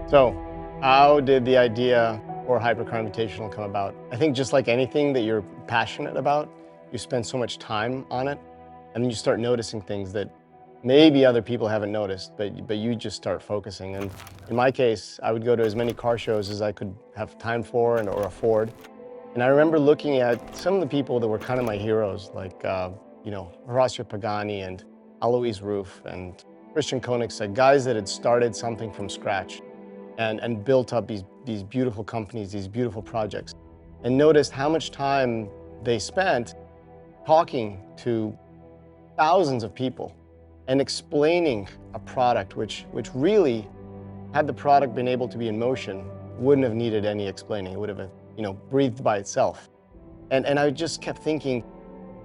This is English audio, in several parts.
So, how did the idea for Hypercar Invitational come about? I think just like anything that you're passionate about, you spend so much time on it, and then you start noticing things that maybe other people haven't noticed, but you just start focusing. And in my case, I would go to as many car shows as I could have time for and or afford. And I remember looking at some of the people that were kind of my heroes, like Horacio Pagani and Alois Roof and Christian Koenigsegg, guys that had started something from scratch and built up these beautiful companies, these beautiful projects, and noticed how much time they spent talking to thousands of people and explaining a product which really, had the product been able to be in motion, wouldn't have needed any explaining. It would have, breathed by itself. And I just kept thinking,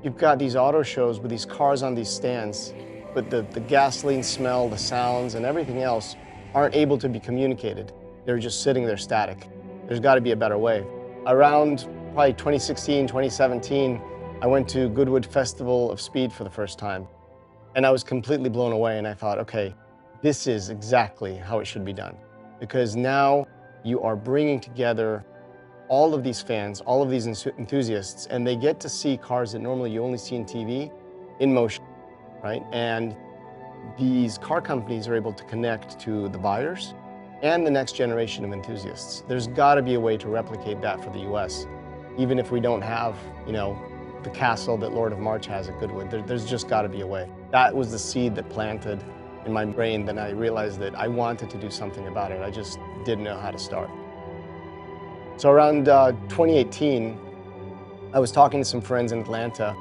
you've got these auto shows with these cars on these stands, but the gasoline smell, the sounds, and everything else aren't able to be communicated. They're just sitting there static. There's got to be a better way. Around probably 2016, 2017, I went to Goodwood Festival of Speed for the first time. And I was completely blown away, and I thought, okay, this is exactly how it should be done. Because now you are bringing together all of these fans, all of these enthusiasts, and they get to see cars that normally you only see in TV in motion, right? And these car companies are able to connect to the buyers and the next generation of enthusiasts. There's got to be a way to replicate that for the US, even if we don't have, the castle that Lord of March has at Goodwood. There's just got to be a way. That was the seed that planted in my brain. Then I realized that I wanted to do something about it. I just didn't know how to start. So around 2018, I was talking to some friends in Atlanta,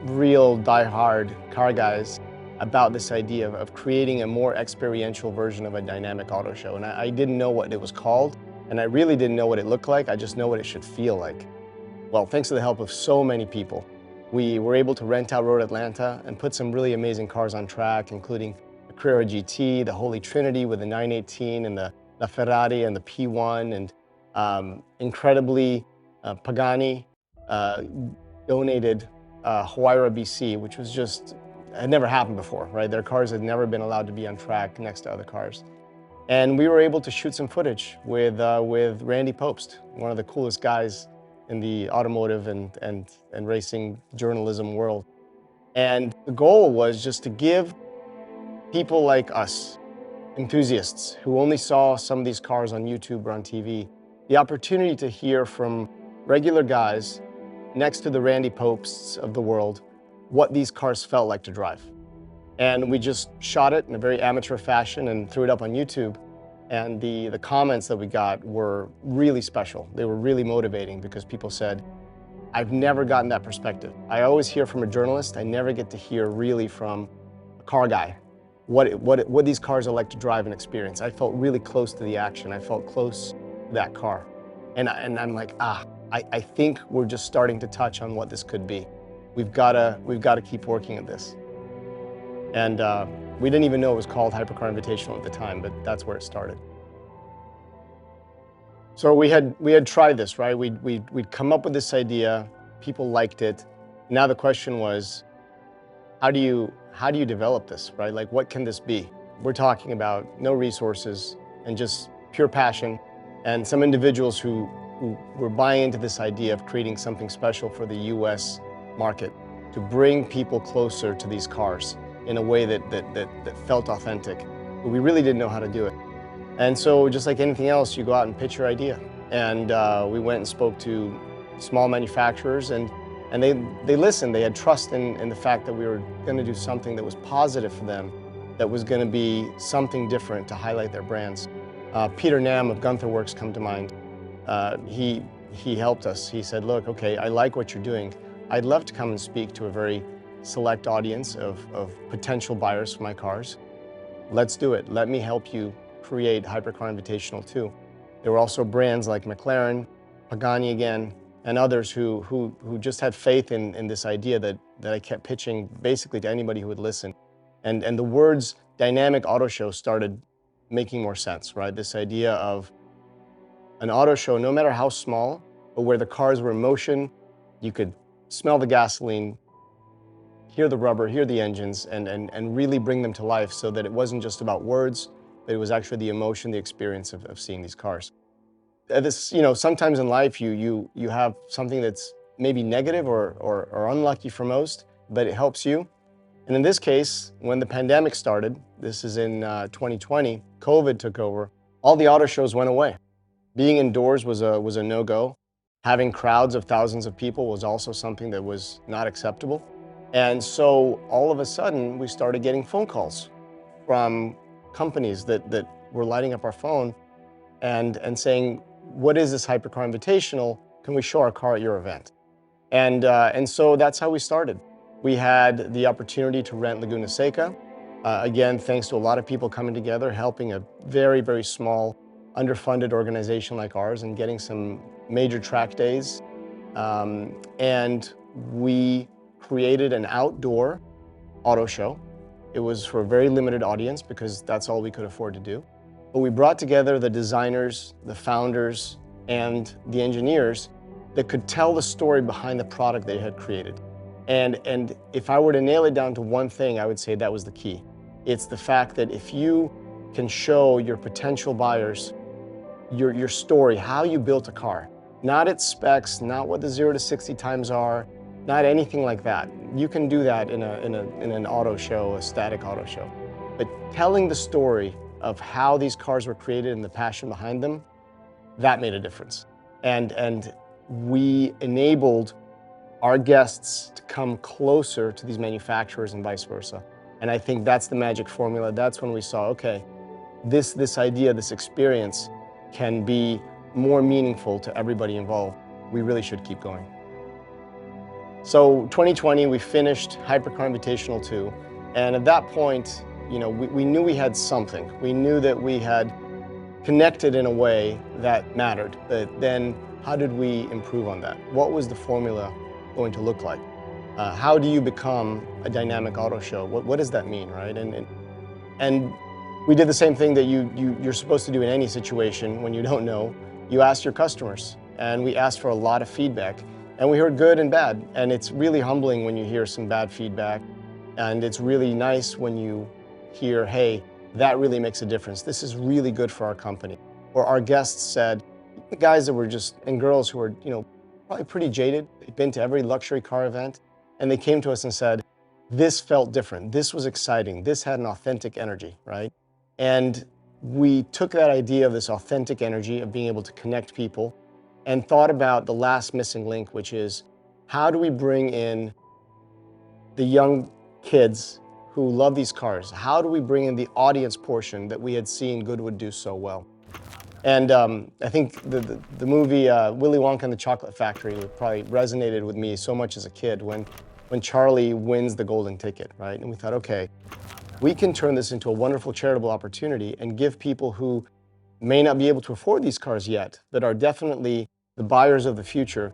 real die-hard car guys, about this idea of creating a more experiential version of a dynamic auto show. And I didn't know what it was called, and I really didn't know what it looked like. I just know what it should feel like. Well, thanks to the help of so many people, we were able to rent out Road Atlanta and put some really amazing cars on track, including the Carrera GT, the Holy Trinity with the 918, and the Ferrari and the P1, and incredibly, Pagani donated Huayra BC, which was just, had never happened before, right? Their cars had never been allowed to be on track next to other cars. And we were able to shoot some footage with Randy Popst, one of the coolest guys in the automotive and racing journalism world. And the goal was just to give people like us, enthusiasts who only saw some of these cars on YouTube or on TV, the opportunity to hear from regular guys next to the Randy Popsts of the world what these cars felt like to drive. And we just shot it in a very amateur fashion and threw it up on YouTube. And the comments that we got were really special. They were really motivating because people said, I've never gotten that perspective. I always hear from a journalist. I never get to hear really from a car guy what these cars are like to drive and experience. I felt really close to the action. I felt close to that car. And I'm like, I think we're just starting to touch on what this could be. We've got to keep working at this. And we didn't even know it was called Hypercar Invitational at the time, but that's where it started. So we had tried this, right? We'd come up with this idea, people liked it. Now the question was, how do you develop this, right? Like, what can this be? We're talking about no resources and just pure passion, and some individuals who were buying into this idea of creating something special for the US market to bring people closer to these cars in a way that felt authentic. But we really didn't know how to do it. And so just like anything else, you go out and pitch your idea. And we went and spoke to small manufacturers, and they listened. They had trust in the fact that we were going to do something that was positive for them, that was going to be something different to highlight their brands. Peter Nam of Gunther Works come to mind. He helped us. He said, look, okay, I like what you're doing. I'd love to come and speak to a very select audience of potential buyers for my cars. Let's do it. Let me help you create Hypercar Invitational too. There were also brands like McLaren, Pagani again, and others who just had faith in this idea that I kept pitching basically to anybody who would listen. And the words dynamic auto show started making more sense, right? This idea of an auto show, no matter how small, but where the cars were in motion, you could smell the gasoline, hear the rubber, hear the engines, and really bring them to life so that it wasn't just about words, but it was actually the emotion, the experience of seeing these cars. Sometimes in life you have something that's maybe negative or unlucky for most, but it helps you. And in this case, when the pandemic started, this is in 2020, COVID took over, all the auto shows went away. Being indoors was a no-go. Having crowds of thousands of people was also something that was not acceptable. And so all of a sudden, we started getting phone calls from companies that were lighting up our phone and saying, what is this Hypercar Invitational? Can we show our car at your event? And so that's how we started. We had the opportunity to rent Laguna Seca. Again, thanks to a lot of people coming together, helping a very, very small, underfunded organization like ours and getting some major track days. And we created an outdoor auto show. It was for a very limited audience because that's all we could afford to do. But we brought together the designers, the founders, and the engineers that could tell the story behind the product they had created. And if I were to nail it down to one thing, I would say that was the key. It's the fact that if you can show your potential buyers your story, how you built a car, not its specs, not what the 0 to 60 times are, not anything like that. You can do that in an auto show, a static auto show. But telling the story of how these cars were created and the passion behind them, that made a difference. And we enabled our guests to come closer to these manufacturers and vice versa. And I think that's the magic formula. That's when we saw, okay, this idea, this experience can be more meaningful to everybody involved. We really should keep going. So 2020, we finished Hypercar Invitational 2. And at that point, we knew we had something. We knew that we had connected in a way that mattered. But then how did we improve on that? What was the formula going to look like? How do you become a dynamic auto show? What does that mean, right? And we did the same thing that you're supposed to do in any situation when you don't know. You ask your customers, and we asked for a lot of feedback, and we heard good and bad. And it's really humbling when you hear some bad feedback, and it's really nice when you hear, hey, that really makes a difference. This is really good for our company. Or our guests said, the guys that were and girls who were, probably pretty jaded, they'd been to every luxury car event, and they came to us and said, this felt different, this was exciting, this had an authentic energy, right? And we took that idea of this authentic energy of being able to connect people and thought about the last missing link, which is how do we bring in the young kids who love these cars? How do we bring in the audience portion that we had seen Goodwood do so well? And I think the movie Willy Wonka and the Chocolate Factory probably resonated with me so much as a kid when Charlie wins the golden ticket, right? And we thought, okay, we can turn this into a wonderful charitable opportunity and give people who may not be able to afford these cars yet, but are definitely the buyers of the future,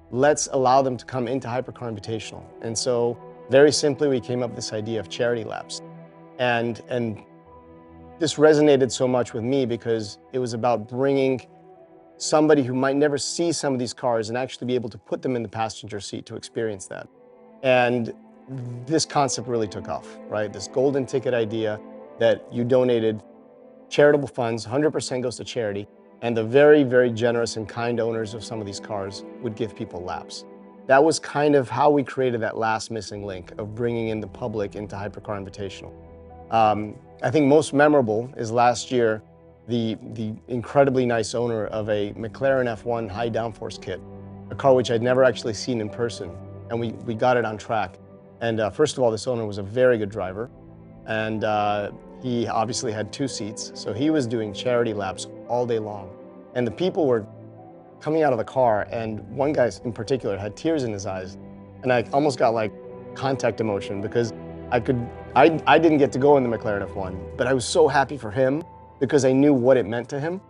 let's allow them to come into Hypercar Invitational. And so very simply, we came up with this idea of charity laps. And this resonated so much with me because it was about bringing somebody who might never see some of these cars and actually be able to put them in the passenger seat to experience that. And this concept really took off, right? This golden ticket idea that you donated charitable funds, 100% goes to charity, and the very, very generous and kind owners of some of these cars would give people laps. That was kind of how we created that last missing link of bringing in the public into Hypercar Invitational. I think most memorable is last year, the incredibly nice owner of a McLaren F1 high downforce kit, a car which I'd never actually seen in person, and we got it on track. And first of all, this owner was a very good driver, and he obviously had 2 seats, so he was doing charity laps all day long. And the people were coming out of the car, and one guy in particular had tears in his eyes, and I almost got like contact emotion because I didn't get to go in the McLaren F1, but I was so happy for him because I knew what it meant to him.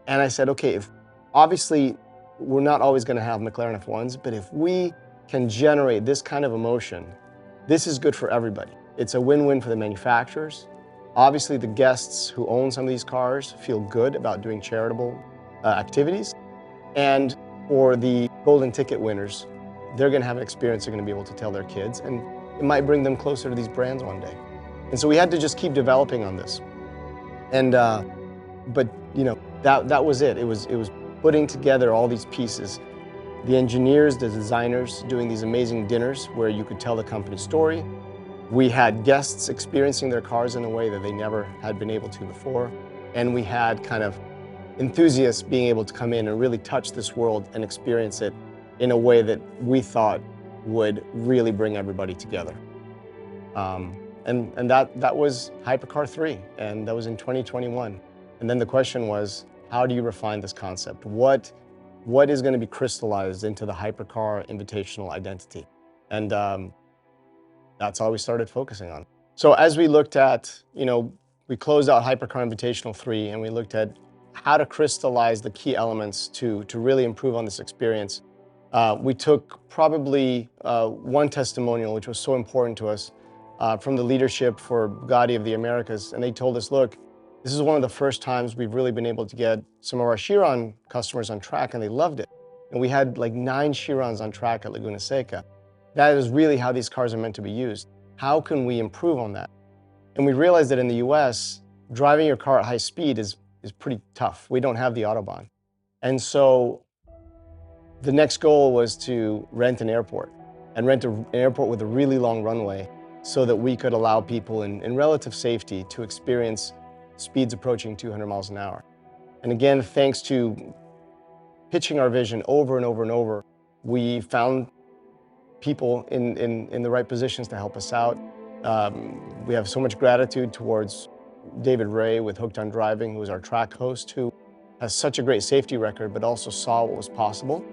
And I said, okay, obviously we're not always going to have McLaren F1s, but if we can generate this kind of emotion, this is good for everybody. It's a win-win for the manufacturers. Obviously, the guests who own some of these cars feel good about doing charitable activities. And for the golden ticket winners, they're going to have an experience they're going to be able to tell their kids, and it might bring them closer to these brands one day. And so we had to just keep developing on this. And but that was it. It was putting together all these pieces. The engineers, the designers doing these amazing dinners where you could tell the company story. We had guests experiencing their cars in a way that they never had been able to before. And we had kind of enthusiasts being able to come in and really touch this world and experience it in a way that we thought would really bring everybody together. And that was Hypercar 3, and that was in 2021. And then the question was, how do you refine this concept? What is going to be crystallized into the Hypercar Invitational identity? And that's all we started focusing on. So as we looked at, we closed out Hypercar Invitational 3, and we looked at how to crystallize the key elements to really improve on this experience. We took probably one testimonial, which was so important to us, from the leadership for Gotti of the Americas. And they told us, look, this is one of the first times we've really been able to get some of our Chiron customers on track, and they loved it. And we had like 9 Chirons on track at Laguna Seca. That is really how these cars are meant to be used. How can we improve on that? And we realized that in the US, driving your car at high speed is pretty tough. We don't have the Autobahn. And so the next goal was to rent an airport, and rent an airport with a really long runway so that we could allow people in relative safety to experience speeds approaching 200 miles an hour. And again, thanks to pitching our vision over and over and over, we found people in the right positions to help us out. We have so much gratitude towards David Ray with Hooked on Driving, who is our track host, who has such a great safety record, but also saw what was possible.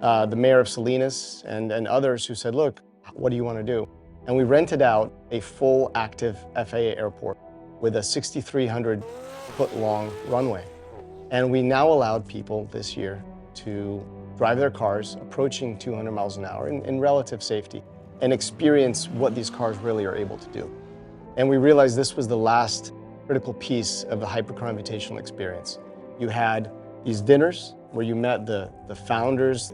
The mayor of Salinas and others who said, look, what do you want to do? And we rented out a full active FAA airport with a 6,300 foot long runway. And we now allowed people this year to drive their cars approaching 200 miles an hour in relative safety and experience what these cars really are able to do. And we realized this was the last critical piece of the Hypercar Invitational experience. You had these dinners where you met the founders,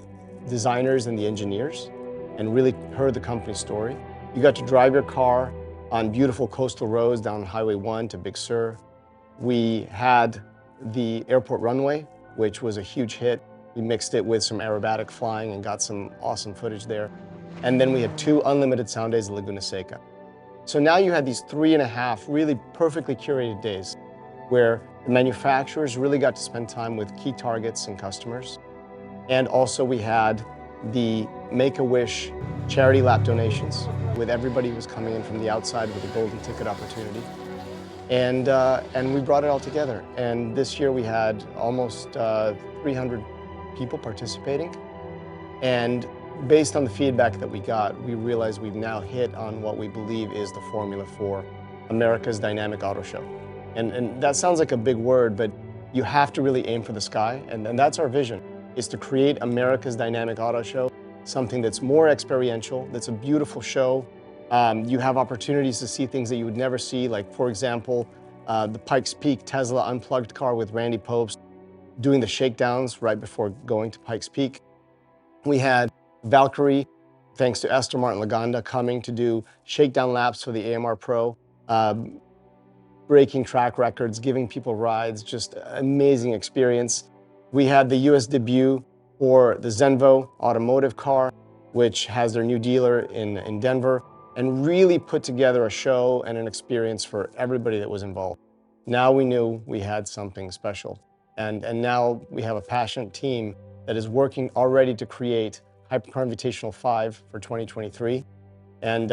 designers, and the engineers, and really heard the company's story. You got to drive your car on beautiful coastal roads down Highway 1 to Big Sur. We had the airport runway, which was a huge hit. We mixed it with some aerobatic flying and got some awesome footage there. And then we had 2 unlimited sound days at Laguna Seca. So now you had these 3.5 really perfectly curated days where the manufacturers really got to spend time with key targets and customers. And also we had the Make-A-Wish charity lap donations with everybody who was coming in from the outside with a golden ticket opportunity. And we brought it all together. And this year we had almost 300 people participating. And based on the feedback that we got, we realized we've now hit on what we believe is the formula for America's Dynamic Auto Show. And that sounds like a big word, but you have to really aim for the sky. And that's our vision, is to create America's Dynamic Auto Show, something that's more experiential, that's a beautiful show. You have opportunities to see things that you would never see, like, for example, the Pikes Peak Tesla Unplugged car with Randy Popes doing the shakedowns right before going to Pikes Peak. We had Valkyrie, thanks to Esther Martin Laganda, coming to do shakedown laps for the AMR Pro, breaking track records, giving people rides, just amazing experience. We had the US debut for the Zenvo automotive car, which has their new dealer in Denver, and really put together a show and an experience for everybody that was involved. Now we knew we had something special. And now we have a passionate team that is working already to create Hypercar Invitational 5 for 2023. And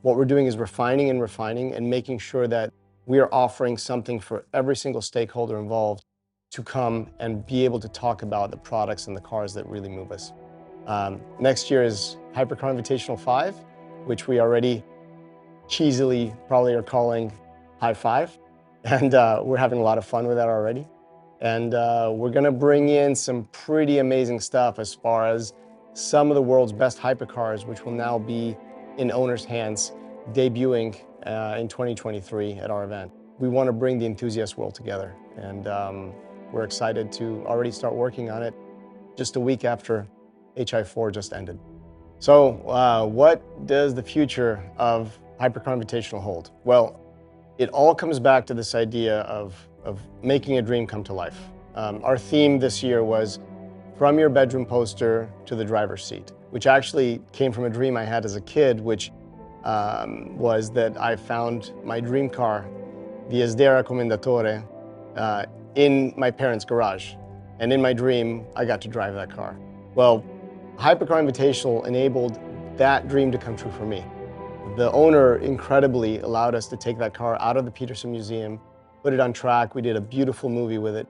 what we're doing is refining and making sure that we are offering something for every single stakeholder involved to come and be able to talk about the products and the cars that really move us. Next year is Hypercar Invitational 5, which we already cheesily probably are calling High Five. And we're having a lot of fun with that already. And we're gonna bring in some pretty amazing stuff as far as some of the world's best hypercars, which will now be in owners' hands, debuting in 2023 at our event. We want to bring the enthusiast world together, and we're excited to already start working on it just a week after HI4 just ended. So what does the future of Hypercar Invitational hold? Well, It all comes back to this idea of making a dream come to life. Our theme this year was from your bedroom poster to the driver's seat, which actually came from a dream I had as a kid, which was that I found my dream car, the Esdera Commendatore, in my parents' garage. And in my dream, I got to drive that car. Well, Hypercar Invitational enabled that dream to come true for me. The owner incredibly allowed us to take that car out of the Peterson Museum, put it on track. We did a beautiful movie with it.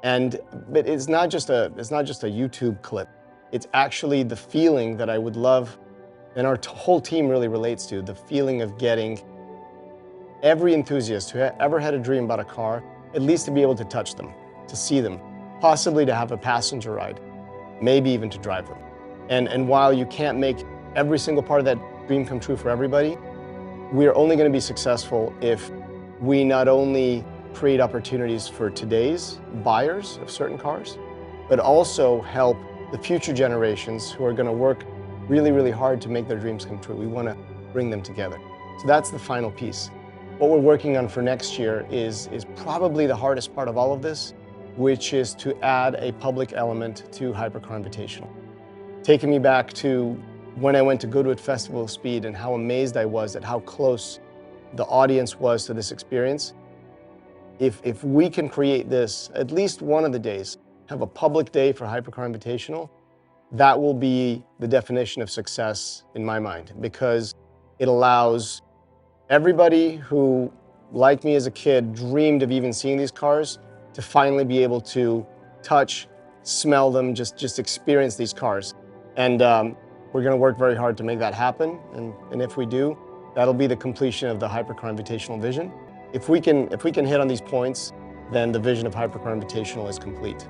But it's not just a YouTube clip. It's actually the feeling that I would love, and our whole team really relates to, the feeling of getting every enthusiast who ever had a dream about a car, at least to be able to touch them, to see them, possibly to have a passenger ride, maybe even to drive them. And while you can't make every single part of that dream come true for everybody, we're only going to be successful if we not only create opportunities for today's buyers of certain cars, but also help the future generations who are going to work really, really hard to make their dreams come true. We want to bring them together. So that's the final piece. What we're working on for next year is probably the hardest part of all of this, which is to add a public element to Hypercar Invitational. Taking me back to when I went to Goodwood Festival of Speed and how amazed I was at how close the audience was to this experience. If we can create this, at least one of the days, have a public day for Hypercar Invitational, that will be the definition of success in my mind, because it allows everybody who, like me as a kid, dreamed of even seeing these cars to finally be able to touch, smell them, just experience these cars. And we're going to work very hard to make that happen. And if we do, that'll be the completion of the Hypercar Invitational vision. If we can hit on these points, then the vision of Hypercar Invitational is complete.